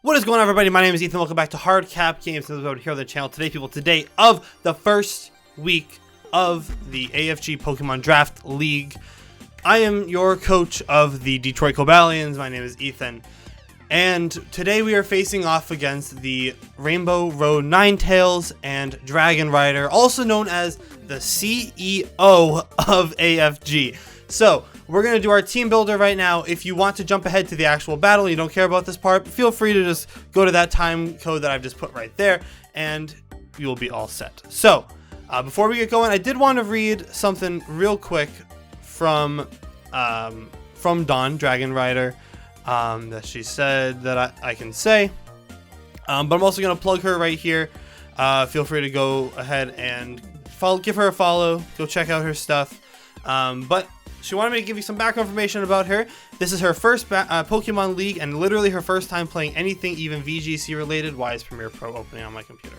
What is going on, everybody? My name is Ethan. Welcome back to HardCap Games. Over here on the channel today, people. Today of the first week of the AFG Pokemon Draft League. I am your coach of the Detroit Cobalions. My name is Ethan. And today we are facing off against the Rainbow Road Ninetales and Dragonrider, also known as the CEO of AFG. So, we're going to do our team builder right now. If you want to jump ahead to the actual battle, you don't care about this part, feel free to just go to that time code that I've just put right there, and you'll be all set. So, before we get going, I did want to read something real quick from Dawn, Dragonrider, that she said that I can say. But I'm also going to plug her right here. Feel free to go ahead and give her a follow. Go check out her stuff. But she wanted me to give you some background information about her. This is her first Pokemon League and literally her first time playing anything even VGC related. Why is Premiere Pro opening on my computer?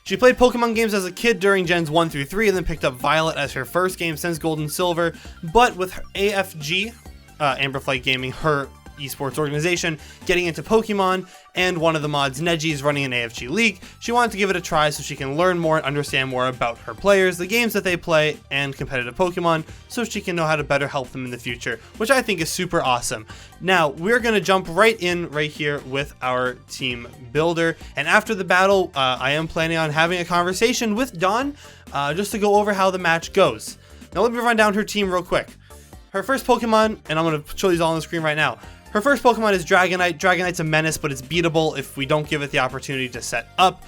She played Pokemon games as a kid during Gens 1 through 3 and then picked up Violet as her first game since Gold and Silver. But with her AFG, aflightgaming, her esports organization, getting into Pokemon, and one of the mods, Neji, is running an AFG league, she wanted to give it a try so she can learn more and understand more about her players, the games that they play, and competitive Pokemon, so she can know how to better help them in the future, which I think is super awesome. Now, we're going to jump right here with our team builder, and after the battle, I am planning on having a conversation with Dawn, just to go over how the match goes. Now, let me run down her team real quick. Her first Pokemon, and I'm going to show these all on the screen right now. Her first Pokemon is Dragonite. Dragonite's a menace, but it's beatable if we don't give it the opportunity to set up.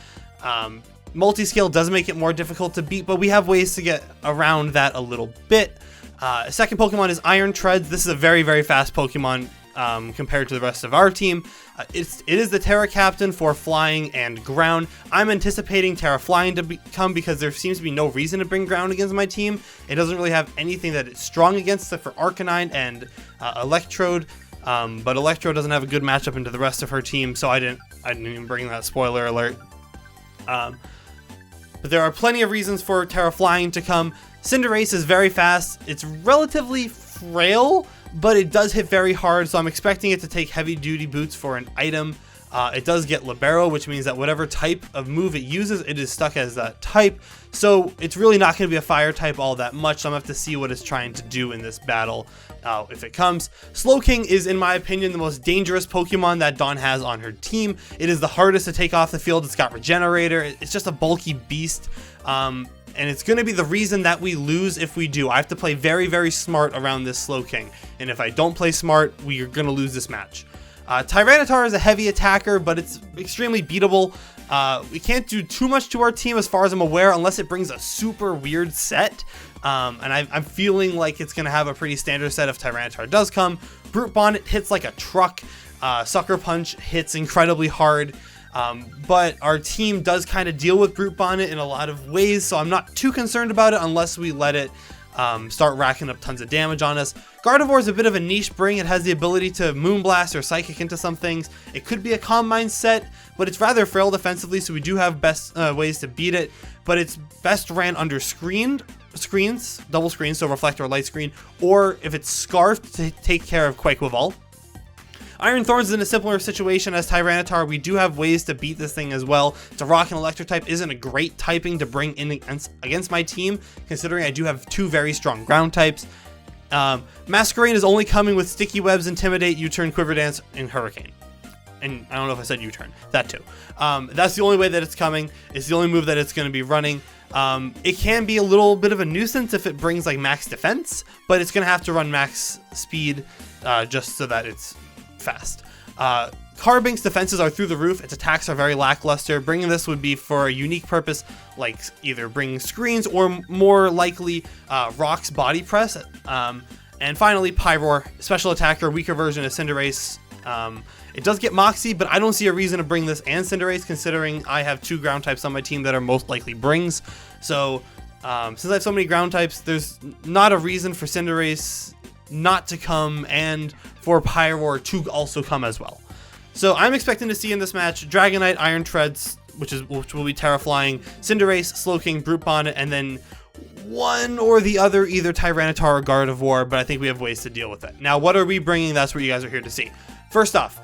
Multi-scale does make it more difficult to beat, but we have ways to get around that a little bit. Second Pokemon is Iron Treads. This is a very, very fast Pokemon compared to the rest of our team. It is the Terra Captain for flying and ground. I'm anticipating Terra Flying to come because there seems to be no reason to bring ground against my team. It doesn't really have anything that it's strong against except for Arcanine and Electrode. But Electro doesn't have a good matchup into the rest of her team, so I didn't even bring that, spoiler alert. But there are plenty of reasons for Terra Flying to come. Cinderace is very fast. It's relatively frail, but it does hit very hard, so I'm expecting it to take heavy duty boots for an item. It does get Libero, which means that whatever type of move it uses, it is stuck as that type. So it's really not going to be a fire type all that much, so I'm going to have to see what it's trying to do in this battle if it comes. Slowking is, in my opinion, the most dangerous Pokemon that Dawn has on her team. It is the hardest to take off the field. It's got Regenerator. It's just a bulky beast. And it's going to be the reason that we lose if we do. I have to play very, very smart around this Slowking. And if I don't play smart, we are going to lose this match. Tyranitar is a heavy attacker, but it's extremely beatable. We can't do too much to our team as far as I'm aware unless it brings a super weird set. And I'm feeling like it's going to have a pretty standard set if Tyranitar does come. Brute Bonnet hits like a truck. Sucker Punch hits incredibly hard. But our team does kind of deal with Brute Bonnet in a lot of ways, so I'm not too concerned about it unless we let it start racking up tons of damage on us. Gardevoir is a bit of a niche bring. It has the ability to Moonblast or Psychic into some things. It could be a Calm Mind set, but it's rather frail defensively, so we do have best ways to beat it. But it's best ran under screens, double screens, so Reflector or Light Screen, or if it's Scarfed to take care of Quake Wall. Iron Thorns is in a similar situation as Tyranitar. We do have ways to beat this thing as well. It's a Rock and Electric type, isn't a great typing to bring in against my team, considering I do have two very strong ground types. Masquerain is only coming with Sticky Webs, Intimidate, U-Turn, Quiver Dance, and Hurricane. And I don't know if I said U-Turn. That too. That's the only way that it's coming. It's the only move that it's going to be running. It can be a little bit of a nuisance if it brings like max defense, but it's going to have to run max speed just so that it's fast. Carbink's defenses are through the roof. Its attacks are very lackluster. Bringing this would be for a unique purpose, like either bringing screens or more likely Rock's Body Press. And finally, Pyroar, special attacker, weaker version of Cinderace. It does get Moxie, but I don't see a reason to bring this and Cinderace, considering I have two ground types on my team that are most likely brings. So since I have so many ground types, there's not a reason for Cinderace not to come and for Pyroar to also come as well. So I'm expecting to see in this match Dragonite, Iron Treads, which will be Terra Flying, Cinderace, Slowking, Brute Bonnet, and then one or the other, either Tyranitar or Gardevoir, but I think we have ways to deal with it. Now, what are we bringing? That's what you guys are here to see. First off,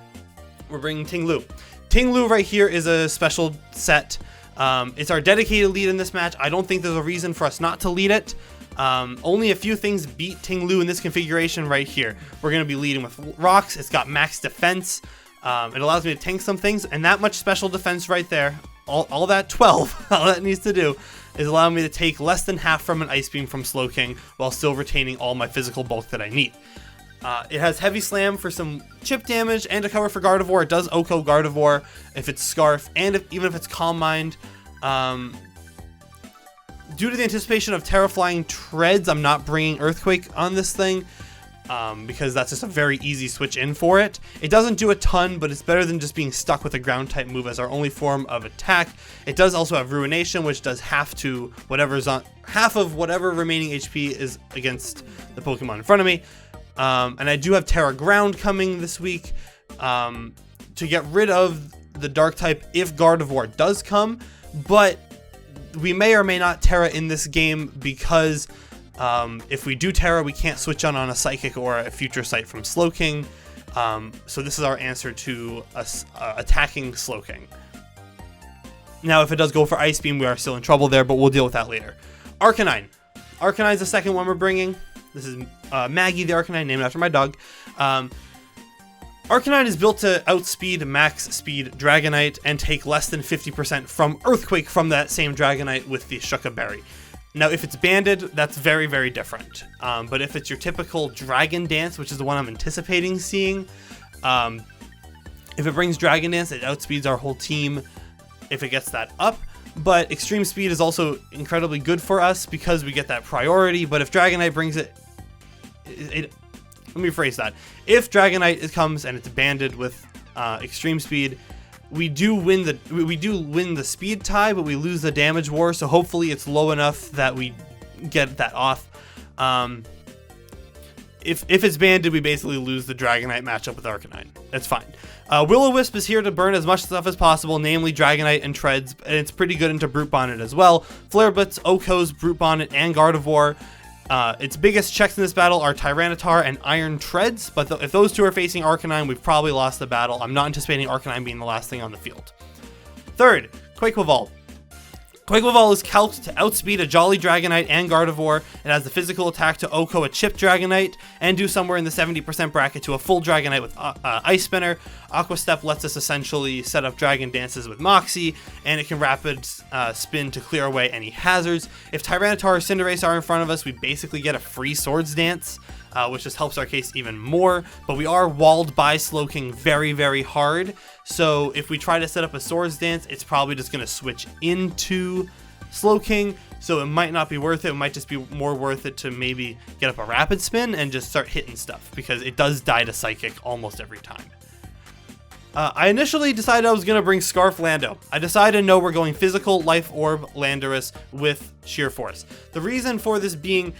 we're bringing Ting Lu. Ting Lu right here is a special set. It's our dedicated lead in this match. I don't think there's a reason for us not to lead it. Only a few things beat Ting Lu in this configuration right here. We're going to be leading with rocks. It's got max defense. It allows me to tank some things, and that much special defense right there, all that 12, all that needs to do is allowing me to take less than half from an Ice Beam from Slowking while still retaining all my physical bulk that I need. It has Heavy Slam for some chip damage and a cover for Gardevoir. It does OHKO Gardevoir if it's Scarf, and even if it's Calm Mind. Due to the anticipation of Terraflying Treads, I'm not bringing Earthquake on this thing, because that's just a very easy switch in for it. It doesn't do a ton, but it's better than just being stuck with a ground type move as our only form of attack. It does also have Ruination, which does half of whatever remaining HP is against the Pokemon in front of me. And I do have Terra Ground coming this week to get rid of the Dark type if Gardevoir does come, but we may or may not Terra in this game because if we do Terra, we can't switch on a Psychic or a Future Sight from Slowking. So this is our answer to us attacking Slowking. Now, if it does go for Ice Beam, we are still in trouble there, but we'll deal with that later. Arcanine. Arcanine's the second one we're bringing. This is Maggie the Arcanine, named after my dog. Arcanine is built to outspeed max speed Dragonite and take less than 50% from Earthquake from that same Dragonite with the Shuka Berry. Now, if it's banded, that's very, very different. But if it's your typical Dragon Dance, which is the one I'm anticipating seeing, if it brings Dragon Dance, it outspeeds our whole team if it gets that up. But Extreme Speed is also incredibly good for us because we get that priority. But if Dragonite brings it, let me rephrase that. If Dragonite comes and it's banded with Extreme Speed, we do win the speed tie, but we lose the damage war. So hopefully it's low enough that we get that off. If it's banded, we basically lose the Dragonite matchup with Arcanine. That's fine. Will-O-Wisp is here to burn as much stuff as possible, namely Dragonite and Treads, and it's pretty good into Brute Bonnet as well. Flare Blitz, OHKOs, Brute Bonnet, and Gardevoir. Its biggest checks in this battle are Tyranitar and Iron Treads, but if those two are facing Arcanine, we've probably lost the battle. I'm not anticipating Arcanine being the last thing on the field. Third, Quaquaval. Quaquaval is calced to outspeed a Jolly Dragonite and Gardevoir. It has the physical attack to OHKO a Chip Dragonite and do somewhere in the 70% bracket to a full Dragonite with Ice Spinner. Aqua Step lets us essentially set up Dragon Dances with Moxie, and it can rapid spin to clear away any hazards. If Tyranitar or Cinderace are in front of us, we basically get a free Swords Dance, which just helps our case even more. But we are walled by Slowking very, very hard. So if we try to set up a Swords Dance, it's probably just going to switch into Slowking. So it might not be worth it. It might just be more worth it to maybe get up a Rapid Spin and just start hitting stuff, because it does die to Psychic almost every time. I initially decided I was going to bring Scarf Lando. I decided no, we're going Physical, Life Orb, Landorus with Sheer Force. The reason for this being,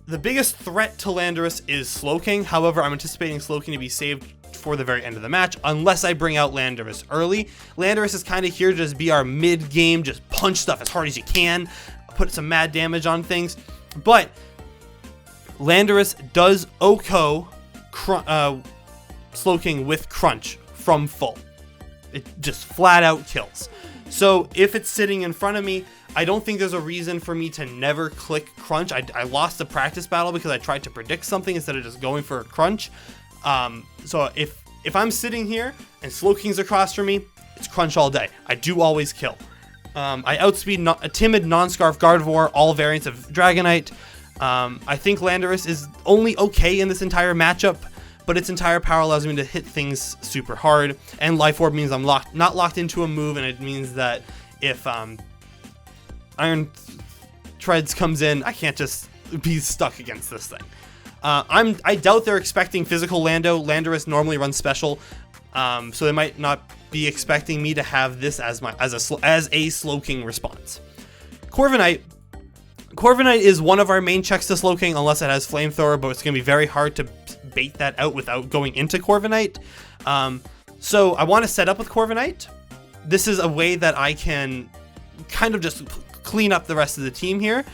the biggest threat to Landorus is Slowking. However, I'm anticipating Slowking to be saved for the very end of the match, unless I bring out Landorus early. Landorus is kind of here to just be our mid-game, just punch stuff as hard as you can, put some mad damage on things. But Landorus does OHKO Slowking with Crunch from full. It just flat out kills. So if it's sitting in front of me, I don't think there's a reason for me to never click Crunch. I lost the practice battle because I tried to predict something instead of just going for a Crunch. So if I'm sitting here and Slowking's across from me, it's Crunch all day. I do always kill. I outspeed a timid non-Scarf Gardevoir, all variants of Dragonite. I think Landorus is only okay in this entire matchup, but its entire power allows me to hit things super hard. And Life Orb means I'm not locked into a move, and it means that if Iron Treads comes in, I can't just be stuck against this thing. I doubt they're expecting Physical Lando. Landorus normally runs Special, so they might not be expecting me to have this as a Slowking response. Corviknight. Corviknight is one of our main checks to Slowking, unless it has Flamethrower, but it's going to be very hard to bait that out without going into Corviknight. So I want to set up with Corviknight. This is a way that I can kind of just clean up the rest of the team here.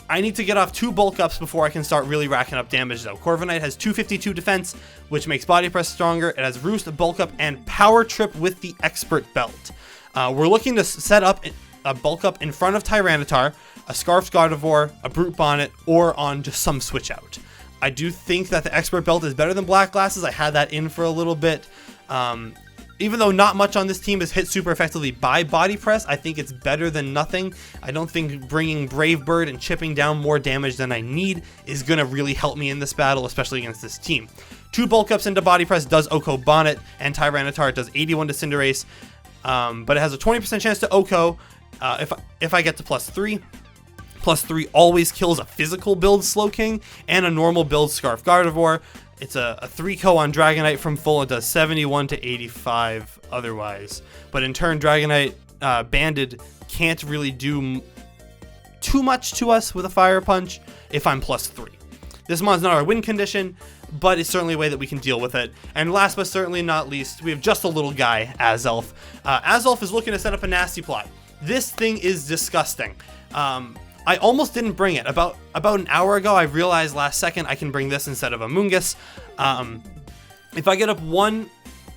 I need to get off 2 bulk ups before I can start really racking up damage though. Corviknight has 252 defense, which makes body press stronger. It has roost, bulk up, and power trip with the expert belt. We're looking to set up a bulk up in front of Tyranitar, a Scarfed Gardevoir, a Brute Bonnet, or on just some switch out. I do think that the expert belt is better than Black Glasses. I had that in for a little bit. Even though not much on this team is hit super effectively by body press, I think it's better than nothing. I don't think bringing Brave Bird and chipping down more damage than I need is going to really help me in this battle, especially against this team. 2 bulk ups into body press does Oko Bonnet, and Tyranitar does 81 to Cinderace, but it has a 20% chance to Oko if I get to +3. +3 always kills a physical build Slowking and a normal build Scarf Gardevoir. It's a 3-co on Dragonite from full. It does 71 to 85 otherwise. But in turn, Dragonite Banded can't really do too much to us with a Fire Punch if I'm +3. This mon's not our win condition, but it's certainly a way that we can deal with it. And last but certainly not least, we have just a little guy, Azelf. Azelf is looking to set up a Nasty Plot. This thing is disgusting. I almost didn't bring it. About an hour ago, I realized last second I can bring this instead of a Moongus. If I get up one,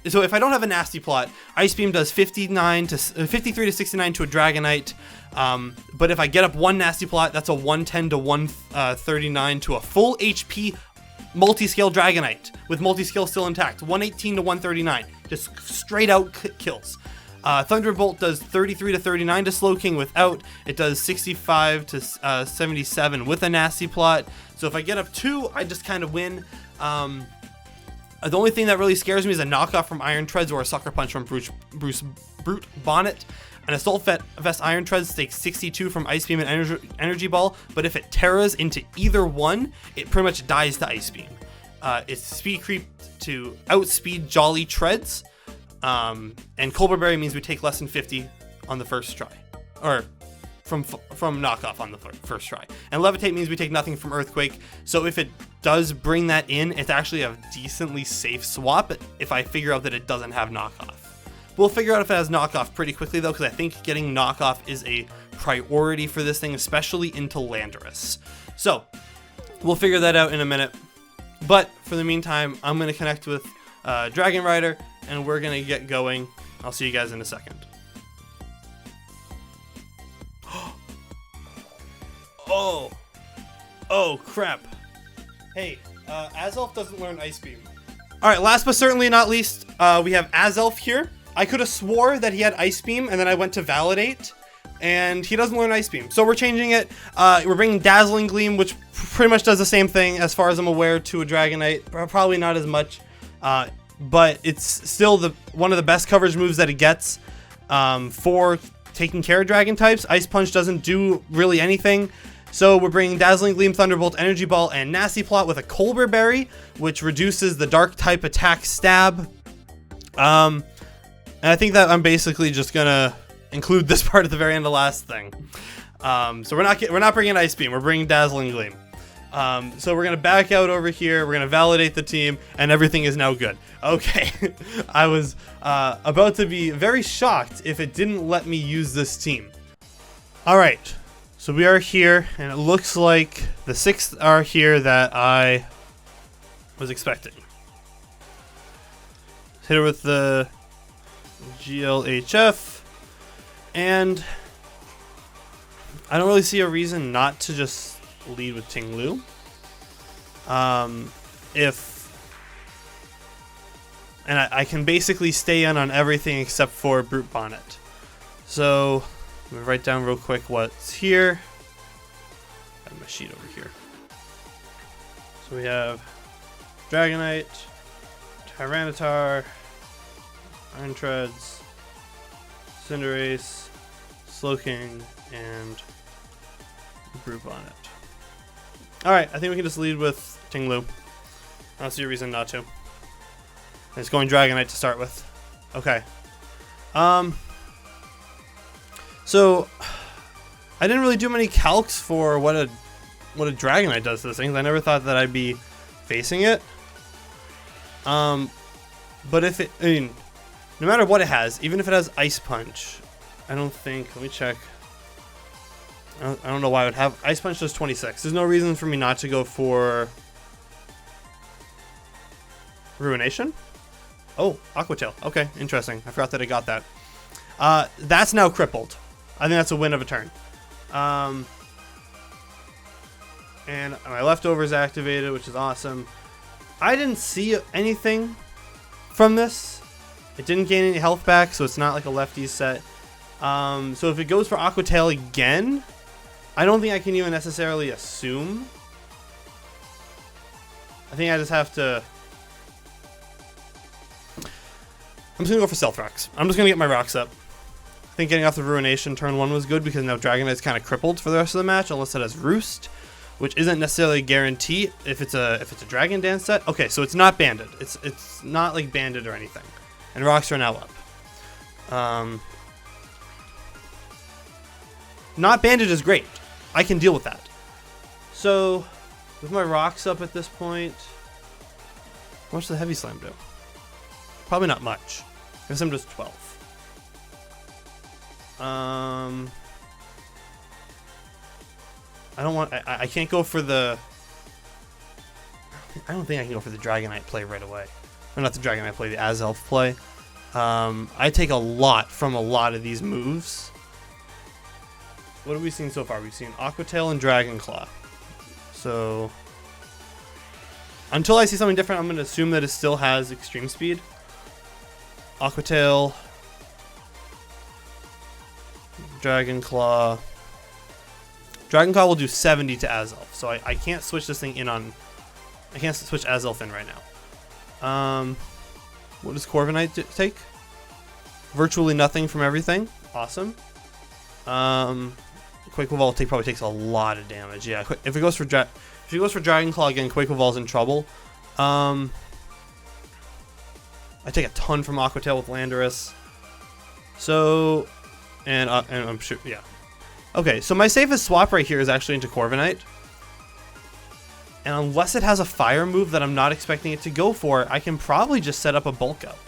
so if I don't have a Nasty Plot, Ice Beam does 53 to 69 to a Dragonite. But if I get up one Nasty Plot, that's a 110 to 139 to a full HP multi-scale Dragonite with multi-scale still intact. 118 to 139, just straight out kills. Thunderbolt does 33 to 39 to Slowking without. It does 65 to 77 with a Nasty Plot. So if I get up 2, I just kind of win. The only thing that really scares me is a knockoff from Iron Treads or a Sucker Punch from Brute Bonnet. An Assault Vest Iron Treads takes 62 from Ice Beam and Energy Ball, but if it terras into either one, it pretty much dies to Ice Beam. It's Speed Creep to outspeed Jolly Treads. And Colbur Berry means we take less than 50 on the first try, or from knockoff on the first try. And Levitate means we take nothing from Earthquake. So if it does bring that in, it's actually a decently safe swap if I figure out that it doesn't have knockoff. We'll figure out if it has knockoff pretty quickly though, because I think getting knockoff is a priority for this thing, especially into Landorus. So we'll figure that out in a minute. But for the meantime, I'm going to connect with Dragonrider, and we're gonna get going. I'll see you guys in a second. Oh crap. Hey, Azelf doesn't learn Ice Beam. Alright, last but certainly not least, we have Azelf here. I could have swore that he had Ice Beam, and then I went to validate, and he doesn't learn Ice Beam. So we're changing it. We're bringing Dazzling Gleam, which pretty much does the same thing as far as I'm aware to a Dragonite. Probably not as much. But it's still one of the best coverage moves that it gets for taking care of dragon types. Ice Punch doesn't do really anything. So we're bringing Dazzling Gleam, Thunderbolt, Energy Ball, and Nasty Plot with a Colbur Berry, which reduces the dark type attack stab. And I think that I'm basically just gonna include this part at the very end of the last thing. So we're not bringing Ice Beam, we're bringing Dazzling Gleam. So we're gonna back out over here, we're gonna validate the team, and everything is now good. Okay, I was about to be very shocked if it didn't let me use this team. Alright, so we are here, and it looks like the 6th are here that I was expecting. Hit her with the GLHF, and I don't really see a reason not to just lead with Ting-Lu. And I can basically stay in on everything except for Brute Bonnet. So let me write down real quick what's here. I have my sheet over here. So we have Dragonite, Tyranitar, Iron Treads, Cinderace, Slowking, and Brute Bonnet. Alright, I think we can just lead with Ting-Lu. I don't see a reason not to. And it's going Dragonite to start with. Okay. So I didn't really do many calcs for what a Dragonite does to this thing. I never thought that I'd be facing it. But if it, I mean, no matter what it has, even if it has Ice Punch, I don't think, let me check. I don't know why I would have Ice Punch does 26. There's no reason for me not to go for Ruination. Oh, Aqua Tail. Okay, interesting. I forgot that I got that. That's now crippled. I think that's a win of a turn. And my leftovers activated, which is awesome. I didn't see anything from this. It didn't gain any health back, so it's not like a lefties set. So if it goes for Aqua Tail again, I don't think I can even necessarily assume. I think I just have to... I'm just going to go for Stealth Rocks. I'm just going to get my rocks up. I think getting off the Ruination turn 1 was good because now Dragonride kind of crippled for the rest of the match unless it has Roost, which isn't necessarily a guarantee if it's a Dragon Dance set. Okay, so it's not banded. It's not like banded or anything. And rocks are now up. Not banded is great. I can deal with that. So with my rocks up at this point, how much does the Heavy Slam do? Probably not much. I guess I'm just 12. I don't want. I can't go for the. I don't think I can go for the Dragonite play right away. Or not the Dragonite play, the Azelf play. I take a lot from a lot of these moves. What have we seen so far? We've seen Aqua Tail and Dragon Claw. So until I see something different, I'm going to assume that it still has Extreme Speed. Aqua Tail, Dragon Claw. Dragon Claw will do 70 to Azelf, so I can't switch this thing in on. I can't switch Azelf in right now. What does Corviknight take? Virtually nothing from everything. Awesome. Quake Wall probably takes a lot of damage. Yeah, if it goes for Dragon Claw again, Quake Wall's in trouble. I take a ton from Aqua Tail with Landorus. So, and I'm sure, yeah. Okay, so my safest swap right here is actually into Corviknight. And unless it has a fire move that I'm not expecting it to go for, I can probably just set up a bulk up.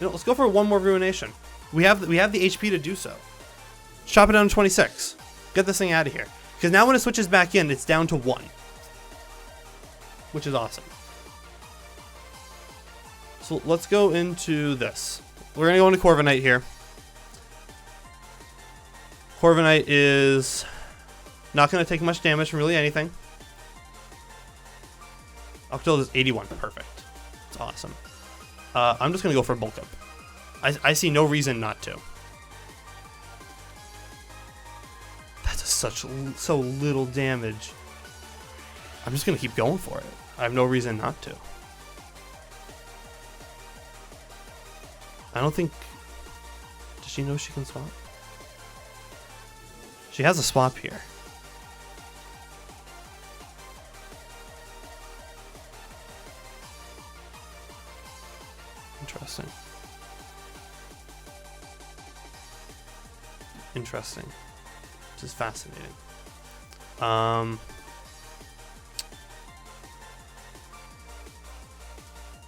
Let's go for one more Ruination. We have the HP to do so. Chop it down to 26. Get this thing out of here. Because now when it switches back in, it's down to 1. Which is awesome. So let's go into this. We're going to go into Corviknight here. Corviknight is not going to take much damage from really anything. Octil is 81. Perfect. It's awesome. I'm just going to go for a bulk up. I see no reason not to. That's so little damage. I'm just going to keep going for it. I have no reason not to. I don't think... Does she know she can swap? She has a swap here. Interesting. Interesting. This is fascinating. I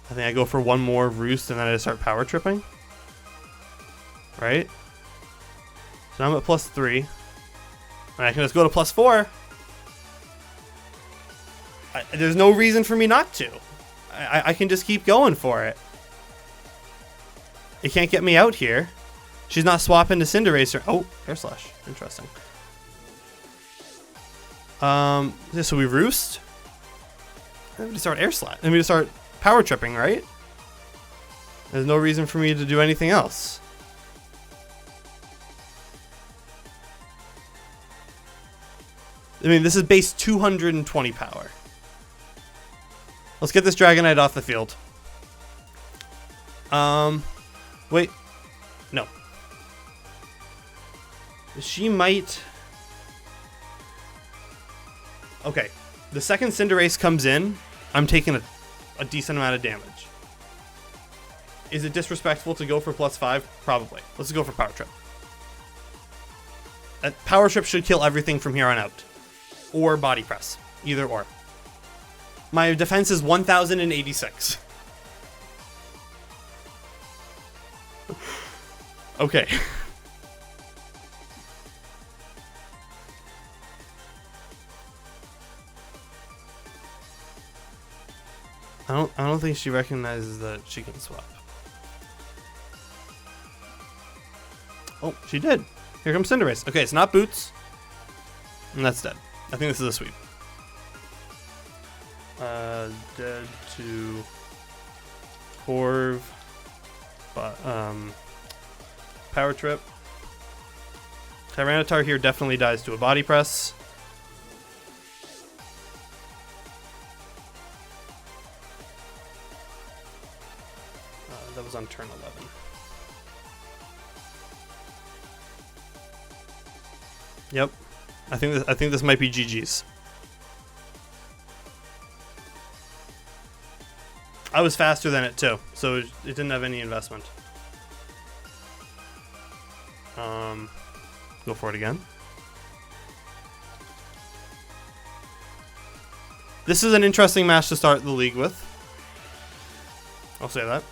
think I go for one more Roost and then I just start power tripping. Right? So now I'm at +3. And I can just go to +4. There's no reason for me not to. I can just keep going for it. It can't get me out here. She's not swapping to Cinderacer. Oh, Air Slash. Interesting. So we Roost. Let me start Air Slash. Let me just start power tripping, right? There's no reason for me to do anything else. I mean, this is base 220 power. Let's get this Dragonite off the field. Wait. No. She might... Okay. The second Cinderace comes in, I'm taking a decent amount of damage. Is it disrespectful to go for +5? Probably. Let's go for Power Trip. That Power Trip should kill everything from here on out. Or Body Press. Either or. My defense is 1086. Okay. I don't think she recognizes that she can swap. Oh, she did. Here comes Cinderace. Okay, it's not Boots. And that's dead. I think this is a sweep. Dead to Corv. But, Power Trip. Tyranitar here definitely dies to a Body Press. That was on turn 11. Yep. I think this might be GG's. I was faster than it too, so it didn't have any investment. Go for it again. This is an interesting match to start the league with. I'll say that.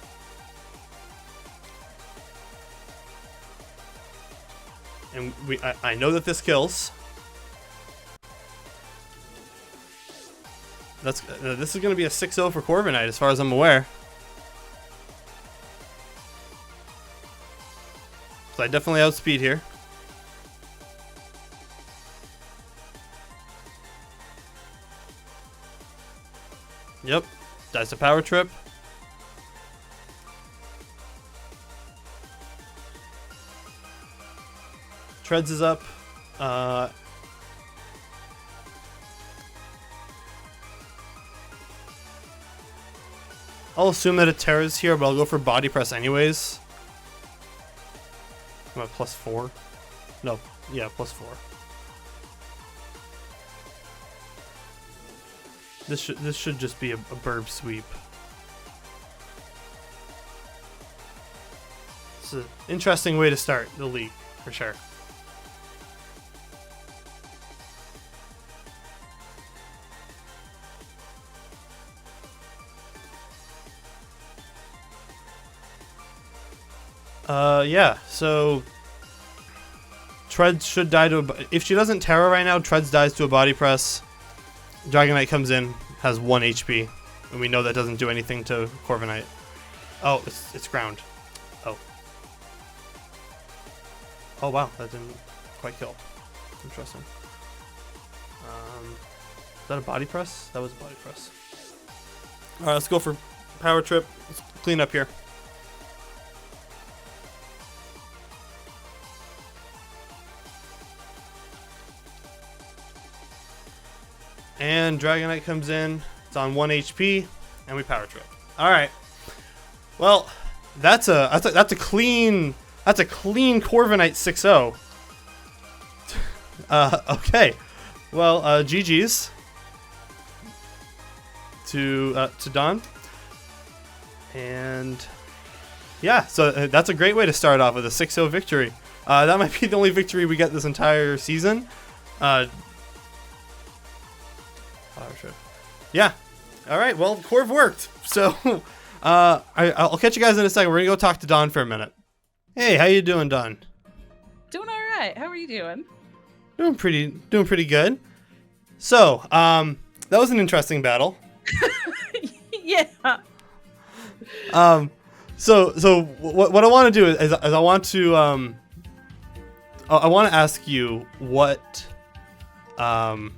And I know that this kills. This is going to be a 6-0 for Corviknight as far as I'm aware. So I definitely outspeed here. Yep. Dies to Power Trip. Treads is up. I'll assume that a Terra's here, but I'll go for Body Press anyways. I'm at +4. No, yeah, +4. This should just be a burb sweep. It's an interesting way to start the league, for sure. Yeah, so Treads should die to if she doesn't Terra right now, Treads dies to a Body Press. Dragonrider comes in, has 1 HP, and we know that doesn't do anything to Corviknight. Oh, it's ground. Oh. Oh wow, that didn't quite kill. Interesting. Is that a Body Press? That was a Body Press. Alright, let's go for Power Trip. Let's clean up here. And Dragonite comes in. It's on 1 HP, and we Power Trip. All right. Well, that's a clean Corviknight 6-0. Okay. Well, GG's to Don. And yeah, so that's a great way to start off with a 6-0 victory. That might be the only victory we get this entire season. Yeah. All right. Well, Corv worked. So I'll catch you guys in a second. We're gonna go talk to Don for a minute. Hey, how you doing, Don? Doing all right. How are you doing? Doing pretty good. So that was an interesting battle. Yeah. So what I want to do is I want to ask you what I'm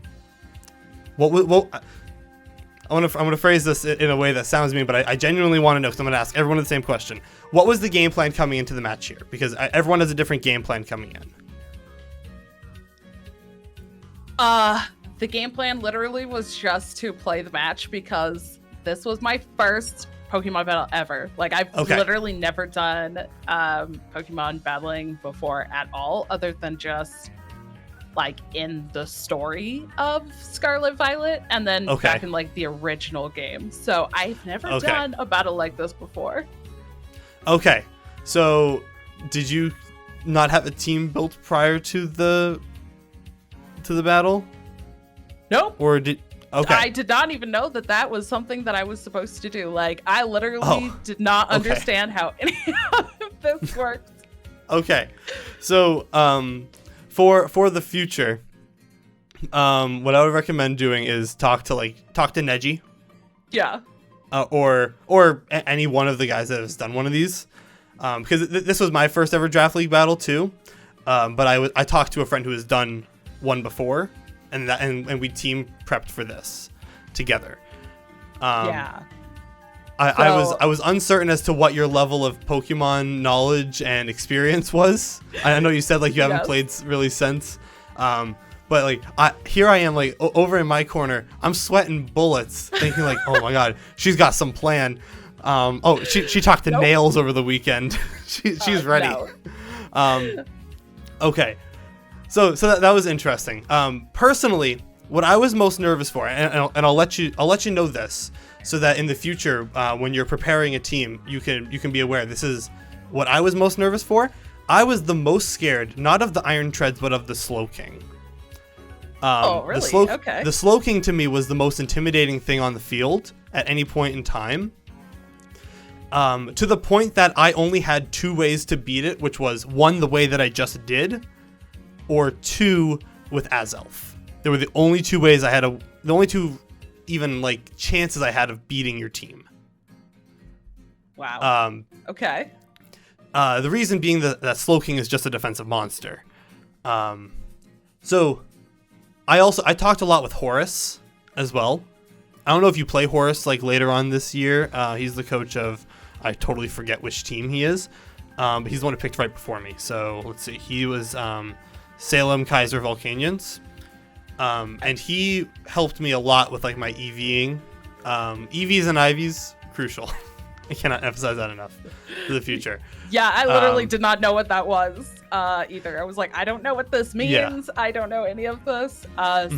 gonna phrase this in a way that sounds mean, but I genuinely want to know, because I'm gonna ask everyone the same question. What was the game plan coming into the match here? Because everyone has a different game plan coming in. The game plan literally was just to play the match, because this was my first Pokemon battle ever. Like, I've literally never done Pokemon battling before at all, other than just like in the story of Scarlet Violet, and then back in like the original game. So I've never done a battle like this before. Okay, so did you not have a team built prior to the battle? Nope. Or did I did not even know that was something that I was supposed to do. Like, I literally did not understand how any of this worked. Okay, so for the future, what I would recommend doing is talk to Neji. Yeah. or any one of the guys that has done one of these, because this was my first ever draft league battle too. But I talked to a friend who has done one before, and we team prepped for this together. Yeah. I was uncertain as to what your level of Pokemon knowledge and experience was. I know you said like you haven't played really since, but like here I am like over in my corner, I'm sweating bullets, thinking like, oh my god, she's got some plan. She talked to Nails over the weekend. She's ready. No. Okay, so that was interesting. Personally, what I was most nervous for, and I'll let you know this, so that in the future, when you're preparing a team, you can be aware. This is what I was most nervous for. I was the most scared, not of the Iron Treads, but of the Slowking. Oh, really? Okay. The Slowking to me was the most intimidating thing on the field at any point in time. To the point that I only had 2 ways to beat it, which was 1, the way that I just did, or 2, with Azelf. There were the only 2 ways I had the only 2 even like chances I had of beating your team. Wow. Okay. The reason being that Slowking is just a defensive monster. So I talked a lot with Horace as well. I don't know if you play Horace like later on this year. He's the coach of, I totally forget which team he is. But he's the one who picked right before me. So let's see. He was Salem Kaiser Volcanians. And he helped me a lot with like my EVing. EVs and IVs, crucial. I cannot emphasize that enough for the future. Yeah, I literally did not know what that was either. I was like, I don't know what this means. Yeah. I don't know any of this.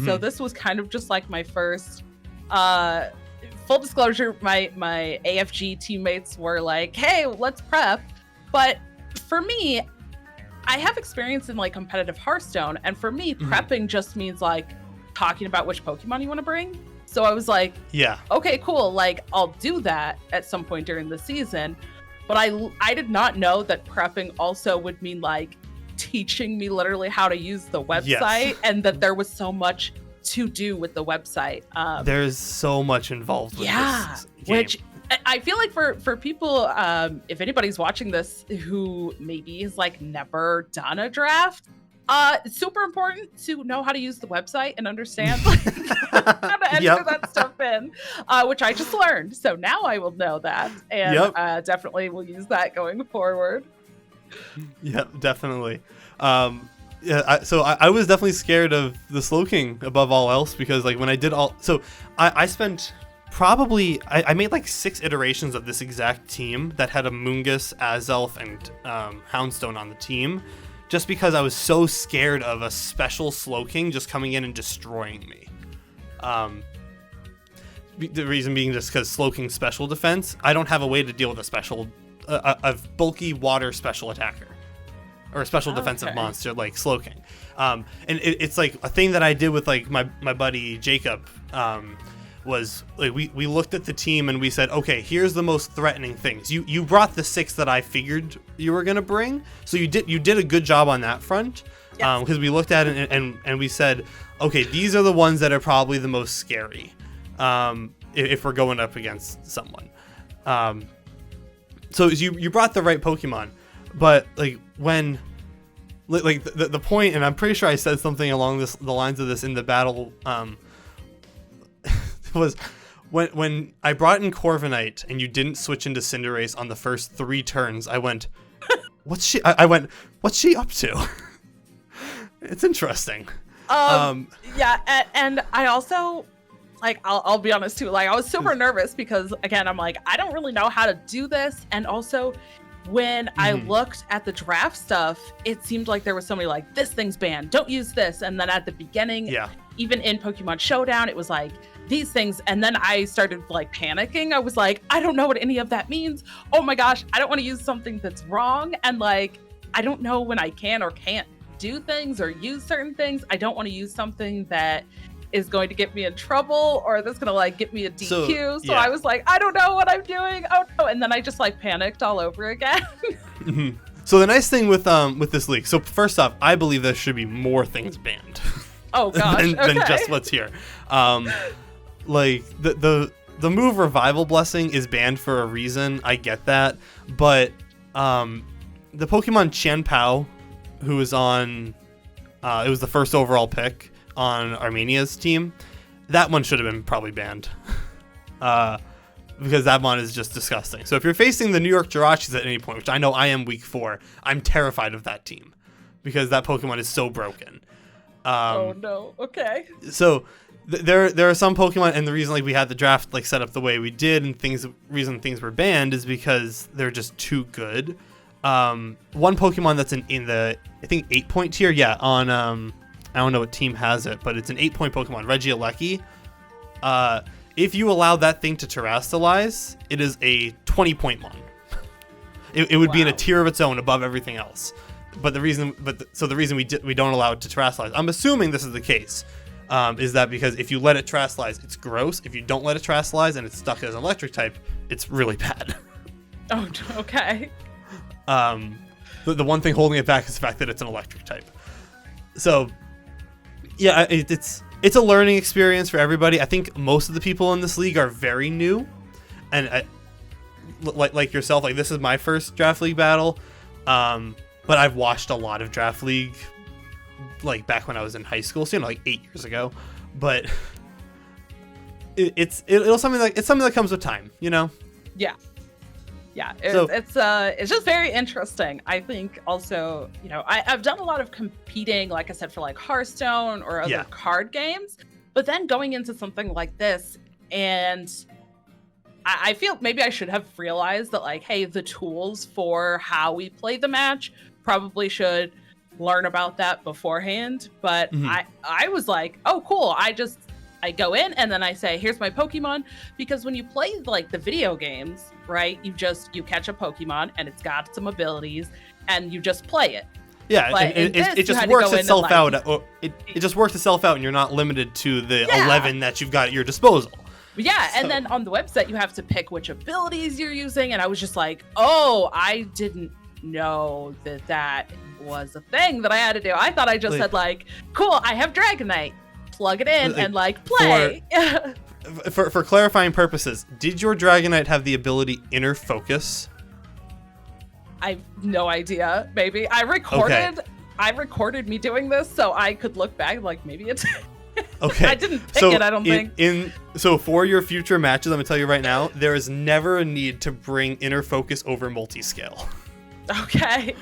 So this was kind of just like my first, full disclosure, my AFG teammates were like, hey, let's prep. But for me, I have experience in like competitive Hearthstone, and for me, prepping just means like talking about which Pokemon you want to bring. So I was like, yeah, okay, cool. Like I'll do that at some point during the season. But I did not know that prepping also would mean like teaching me literally how to use the website, and that there was so much to do with the website. There's so much involved with this game. Which I feel like for people, if anybody's watching this who maybe has like never done a draft, it's super important to know how to use the website and understand like, how to enter that stuff in, which I just learned. So now I will know that, and definitely will use that going forward. Yep, definitely. So I was definitely scared of the Slowking above all else, because like when I did I spent probably I made like 6 iterations of this exact team that had a Moongus, Azelf, and Houndstone on the team, just because I was so scared of a special Slowking just coming in and destroying me. The reason being just because Slowking special defense, I don't have a way to deal with a special, a bulky water special attacker, or a special defensive monster like Slowking. And it's like a thing that I did with like my buddy Jacob. Was like we looked at the team and we said, okay, here's the most threatening things. You brought the 6 that I figured you were gonna bring, so you did a good job on that front. Because we looked at it and we said, okay, these are the ones that are probably the most scary, if we're going up against someone. So you brought the right Pokemon, but like when like the point, and I'm pretty sure I said something along the lines of this in the battle, was when I brought in Corviknight and you didn't switch into Cinderace on the first 3 turns, I went, what's she up to? It's interesting. Yeah, and I also, like, I'll be honest too, like I was super nervous because again, I'm like, I don't really know how to do this. And also when I looked at the draft stuff, it seemed like there was so many like, this thing's banned, don't use this. And then at the beginning, even in Pokemon Showdown, it was like these things. And then I started like panicking. I was like, I don't know what any of that means. Oh my gosh, I don't want to use something that's wrong. And like, I don't know when I can or can't do things or use certain things. I don't want to use something that is going to get me in trouble or that's going to like get me a DQ. So I was like, I don't know what I'm doing. Oh no. And then I just like panicked all over again. So the nice thing with this league, so first off, I believe there should be more things banned. Oh gosh. than just what's here. Like the the move Revival Blessing is banned for a reason. I get that, but the Pokemon Qianpao, who is on, it was the first overall pick on Armenia's team. That one should have been probably banned. Because that one is just disgusting. So if you're facing the New York Jirachis at any point, which I know I am week 4, I'm terrified of that team because that Pokemon is so broken. Oh no. Okay. So there are some Pokemon, and the reason like we had the draft like set up the way we did, and reason things were banned is because they're just too good. One Pokemon that's in the I think 8-point tier, yeah, on I don't know what team has it, but it's an 8-point Pokemon, Regieleki. If you allow that thing to Terrastalize, it is a 20-point mon. It would be in a tier of its own above everything else. But the reason we don't allow it to Terrastalize, I'm assuming this is the case, is that because if you let it Terrastalize, it's gross. If you don't let it Terrastalize and it's stuck as an electric type, it's really bad. Oh, okay. The one thing holding it back is the fact that it's an electric type. So, yeah, it's a learning experience for everybody. I think most of the people in this league are very new, and like yourself, like this is my first draft league battle, but I've watched a lot of draft league, like back when I was in high school, so like 8 years ago. But it's something that comes with time, Yeah. It's just very interesting. I think also, I've done a lot of competing, like I said, for like Hearthstone or other card games, but then going into something like this, and I feel maybe I should have realized that like, hey, the tools for how we play the match probably should learn about that beforehand. But I was like, oh, cool. I go in and then I say, here's my Pokemon, because when you play like the video games, right, you catch a Pokemon and it's got some abilities and you just play it. Yeah, it just works itself out. It just works itself out, and you're not limited to the 11 that you've got at your disposal. Yeah, and then on the website you have to pick which abilities you're using, and I was just like, oh, I didn't know that was a thing that I had to do. I thought I just said like, cool, I have Dragonrider. Plug it in and like play. For clarifying purposes, did your Dragonrider have the ability Inner Focus? I have no idea. Maybe I recorded me doing this so I could look back like maybe it's okay. I didn't pick it, I don't think. So for your future matches, I'm gonna tell you right now, there is never a need to bring Inner Focus over multi-scale. Okay.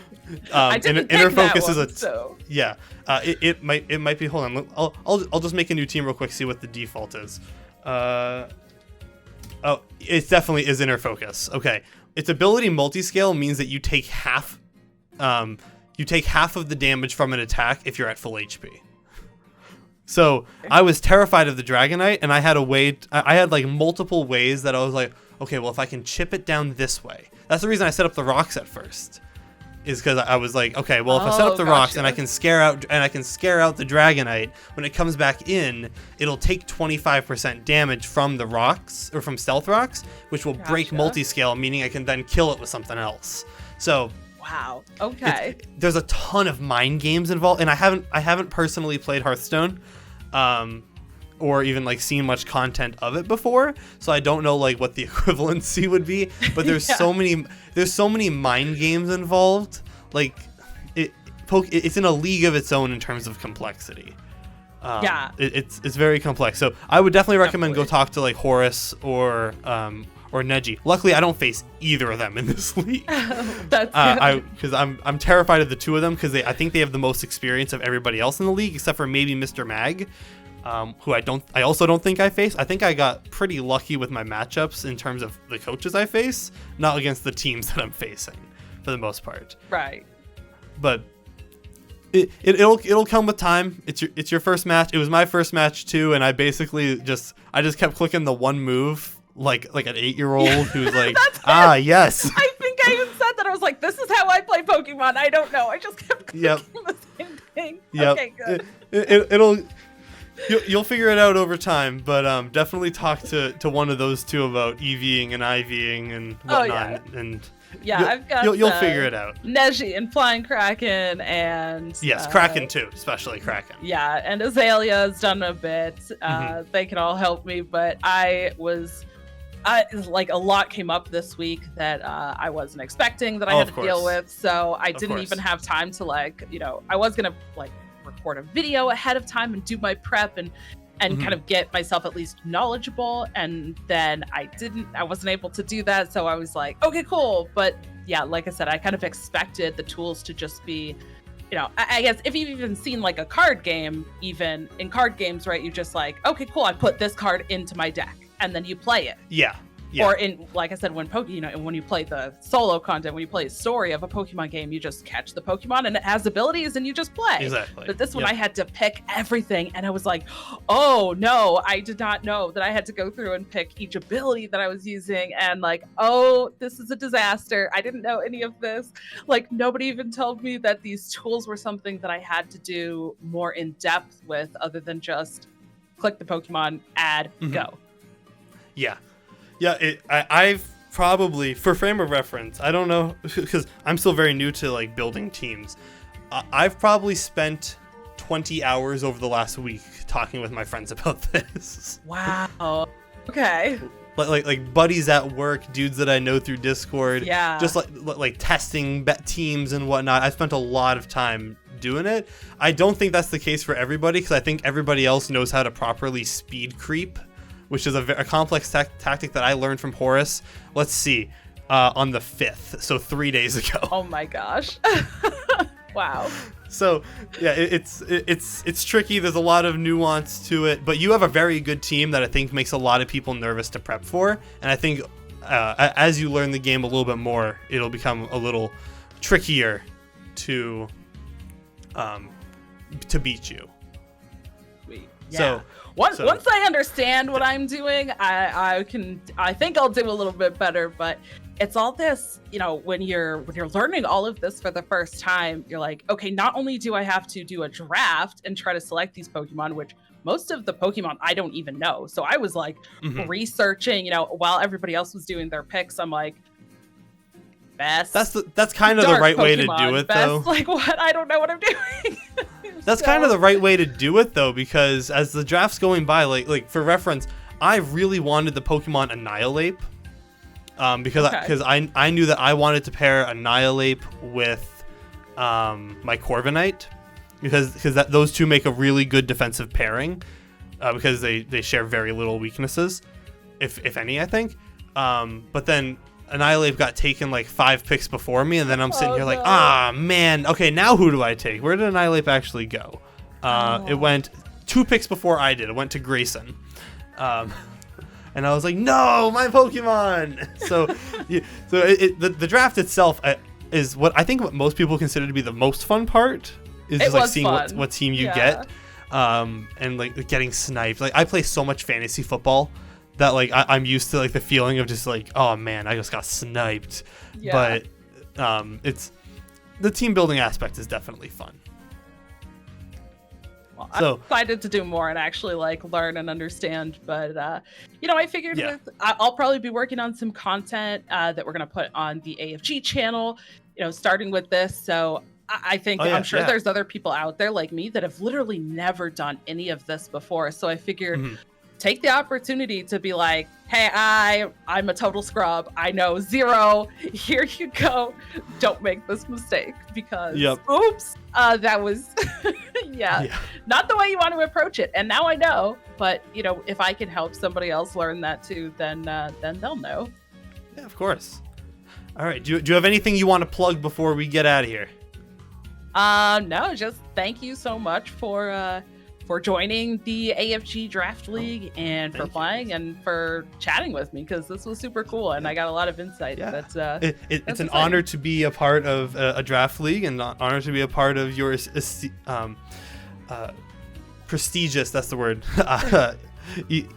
I didn't pick Inner Focus that one, is so. Yeah. It might be. Hold on. I'll just make a new team real quick. See what the default is. It definitely is Inner Focus. Okay. Its ability multi-scale means that you take half of the damage from an attack if you're at full HP. So I was terrified of the Dragonite, and I had I had like multiple ways that I was like, okay, well if I can chip it down this way. That's the reason I set up the rocks at first. Is because I was like, okay, well if I set up the rocks and I can scare out the Dragonite, when it comes back in, it'll take 25% damage from the rocks or from stealth rocks, which will break multi-scale, meaning I can then kill it with something else. So wow, okay. There's a ton of mind games involved, and I haven't personally played Hearthstone, or even like seen much content of it before, so I don't know like what the equivalency would be. But there's so many mind games involved. Like it's in a league of its own in terms of complexity. It's very complex. So I would definitely recommend go talk to like Horus or Neji. Luckily, I don't face either of them in this league. That's good. Because I'm terrified of the two of them, because I think they have the most experience of everybody else in the league, except for maybe Mr. Mag. Who I also don't think I face. I think I got pretty lucky with my matchups in terms of the coaches I face, not against the teams that I'm facing, for the most part. Right. But it'll come with time. It's your first match. It was my first match too, and I basically just kept clicking the one move like an 8-year-old who's like, yes. I think I even said that. I was like, this is how I play Pokemon. I don't know. I just kept clicking the same thing. Yep. Okay, good. You'll figure it out over time, but definitely talk to one of those two about EVing and IVing and whatnot, and I've got you'll figure it out. Neji and Flying Kraken and Kraken too, especially Kraken. Yeah, and Azalea's done a bit. They can all help me, but I was like a lot came up this week that I wasn't expecting that I had to deal with. So I didn't even have time to like, I was going to like record a video ahead of time and do my prep and kind of get myself at least knowledgeable. And then I wasn't able to do that. So I was like, okay, cool. But yeah, like I said, I kind of expected the tools to just be, I guess if you've even seen like a card game, even in card games, right? You're just like, okay, cool. I put this card into my deck and then you play it. Yeah. Or in, like I said, when when you play the solo content, when you play a story of a Pokemon game, you just catch the Pokemon and it has abilities and you just play. Exactly. But this one I had to pick everything and I was like, oh no, I did not know that I had to go through and pick each ability that I was using and like, oh, this is a disaster. I didn't know any of this. Like nobody even told me that these tools were something that I had to do more in depth with other than just click the Pokemon, add, go. Yeah. Yeah, I've probably, for frame of reference, I don't know, because I'm still very new to like building teams. I've probably spent 20 hours over the last week talking with my friends about this. Wow. Okay. Like buddies at work, dudes that I know through Discord. Yeah. Just like testing teams and whatnot. I spent a lot of time doing it. I don't think that's the case for everybody, because I think everybody else knows how to properly speed creep, which is a complex tactic that I learned from Horace. Let's see, on the 5th, so 3 days ago. Oh my gosh. Wow. So yeah, it's tricky. There's a lot of nuance to it, but you have a very good team that I think makes a lot of people nervous to prep for. And I think as you learn the game a little bit more, it'll become a little trickier to beat you. Sweet. Yeah. Once I understand what I'm doing, I think I'll do a little bit better. But it's all this, when you're learning all of this for the first time, you're like, okay, not only do I have to do a draft and try to select these Pokemon, which most of the Pokemon I don't even know. So I was like researching, while everybody else was doing their picks. I'm like, best. That's kind of the right way to do it, though. Like what? I don't know what I'm doing. That's kind of the right way to do it, though, because as the draft's going by, like for reference, I really wanted the Pokemon Annihilape, because I knew that I wanted to pair Annihilape with my Corviknight, because those two make a really good defensive pairing, because they share very little weaknesses, if any, I think. But then Annihilape got taken like 5 picks before me, and then I'm sitting here like, man, okay, now who do I take? Where did Annihilape actually go? It went 2 picks before I did. It went to Grayson. And I was like, no, my Pokemon! So the draft itself is what I think what most people consider to be the most fun part, is just like seeing what team you get, and like getting sniped. Like I play so much fantasy football that like I'm used to like the feeling of just like, oh man, I just got sniped. Yeah. But it's the team building aspect is definitely fun. Well, I'm excited to do more and actually like learn and understand. But I figured I'll probably be working on some content that we're gonna put on the AFG channel. Starting with this, so I think I'm sure there's other people out there like me that have literally never done any of this before. So I figured. Take the opportunity to be like, hey, I'm a total scrub. I know 0. Here you go. Don't make this mistake, because oops, that was not the way you want to approach it. And now I know. But if I can help somebody else learn that too, then they'll know. Yeah, of course. All right. Do you have anything you want to plug before we get out of here? No, just thank you so much for joining the AFG Draft League and for playing and for chatting with me, because this was super cool and I got a lot of insight. Yeah. It's an honor to be a part of a draft league, and an honor to be a part of your prestigious, that's the word,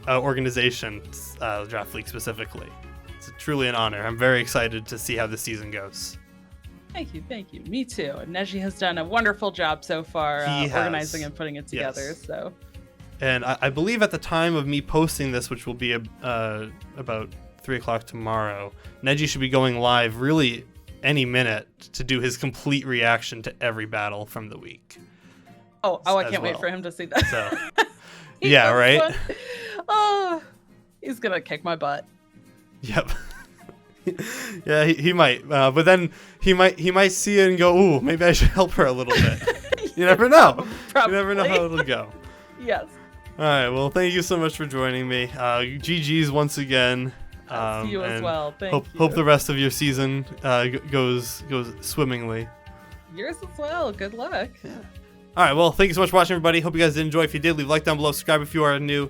organization, draft league specifically. It's truly an honor. I'm very excited to see how the season goes. Thank you. Me too. And Neji has done a wonderful job so far organizing and putting it together. Yes. So, and I believe at the time of me posting this, which will be about 3 o'clock tomorrow, Neji should be going live really any minute to do his complete reaction to every battle from the week. Oh, I can't wait for him to see that. So, yeah, right? Oh, he's going to kick my butt. Yep. Yeah, he might. But then he might see it and go, ooh, maybe I should help her a little bit. You never know. Probably. You never know how it'll go. Yes. All right. Well, thank you so much for joining me. GG's once again. See you as well. Thank you. Hope the rest of your season goes swimmingly. Yours as well. Good luck. Yeah. All right. Well, thank you so much for watching, everybody. Hope you guys did enjoy. If you did, leave a like down below. Subscribe if you are new.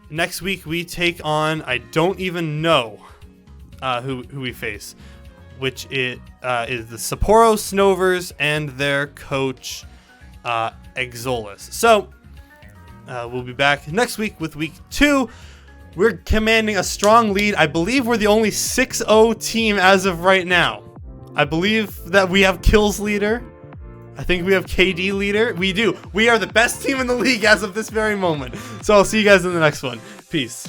Next week we take on, I don't even know who we face, which is the Sapporo Snovers and their coach Exolus. So we'll be back next week with week 2. We're commanding a strong lead. I believe we're the only 6-0 team as of right now. I believe that we have kills leader. I think we have KD leader. We do. We are the best team in the league as of this very moment. So I'll see you guys in the next one. Peace.